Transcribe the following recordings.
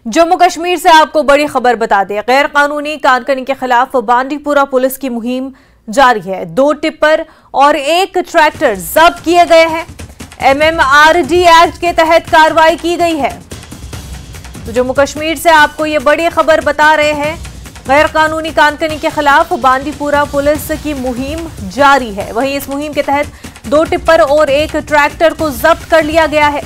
जम्मू कश्मीर से आपको बड़ी खबर बता दें, गैर कानूनी कानकनी के खिलाफ बांडीपुरा पुलिस की मुहिम जारी है। 2 टिप्पर और 1 ट्रैक्टर जब्त किए गए हैं। MMRD एक्ट के तहत कार्रवाई की गई है। तो जम्मू कश्मीर से आपको ये बड़ी खबर बता रहे हैं, गैर कानूनी कानकनी के खिलाफ बांडीपुरा पुलिस की मुहिम जारी है। वहीं इस मुहिम के तहत 2 टिप्पर और 1 ट्रैक्टर को जब्त कर लिया गया है।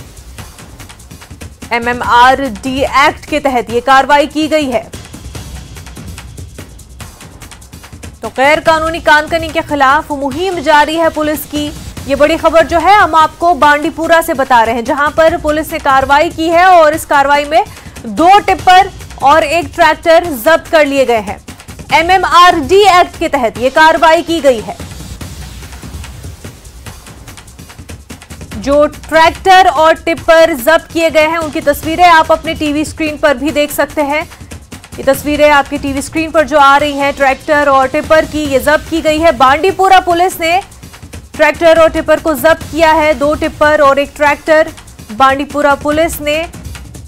MMRD एक्ट के तहत यह कार्रवाई की गई है। तो गैर कानूनी कानकनी के खिलाफ मुहिम जारी है पुलिस की। ये बड़ी खबर जो है हम आपको बांडीपुरा से बता रहे हैं, जहां पर पुलिस ने कार्रवाई की है और इस कार्रवाई में 2 टिप्पर और 1 ट्रैक्टर जब्त कर लिए गए हैं। MMRD एक्ट के तहत यह कार्रवाई की गई है। जो ट्रैक्टर और टिप्पर जब्त किए गए हैं उनकी तस्वीरें आप अपने टीवी स्क्रीन पर भी देख सकते हैं। ये तस्वीरें आपकी टीवी स्क्रीन पर जो आ रही हैं ट्रैक्टर और टिप्पर की, ये जब्त की गई है। बांडीपुरा पुलिस ने ट्रैक्टर और टिप्पर को जब्त किया है। 2 टिप्पर और 1 ट्रैक्टर बांडीपुरा पुलिस ने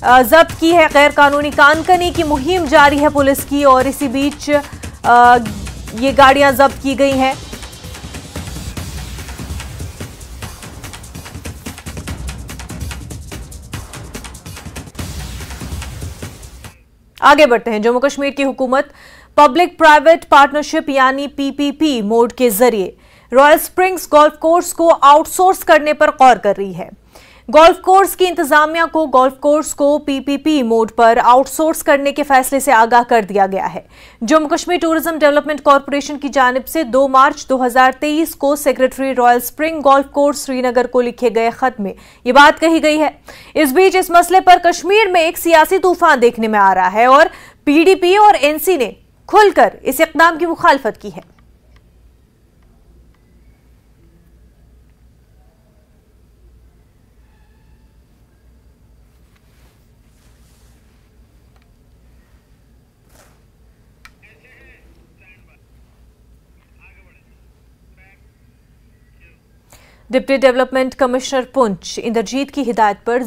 जब्त की है। गैर कानूनी कानकनी की मुहिम जारी है पुलिस की और इसी बीच ये गाड़ियां जब्त की गई हैं। आगे बढ़ते हैं। जम्मू कश्मीर की हुकूमत पब्लिक प्राइवेट पार्टनरशिप यानी PPP मोड के जरिए रॉयल स्प्रिंग्स गोल्फ कोर्स को आउटसोर्स करने पर गौर कर रही है। गोल्फ कोर्स की इंतजामिया को गोल्फ कोर्स को PPP मोड पर आउटसोर्स करने के फैसले से आगाह कर दिया गया है। Jammu Kashmir tourism development corporation की जानिब से 2 मार्च 2023 को secretary royal spring golf course Srinagar को लिखे गए खत में ये बात कही गई है। इस बीच इस मसले पर कश्मीर में एक सियासी तूफान देखने में आ रहा है और PDP और NC ने खुलकर इस इक़दाम की मुखालफत की है। Deputy development commissioner Poonch Indrajit की हिदायत पर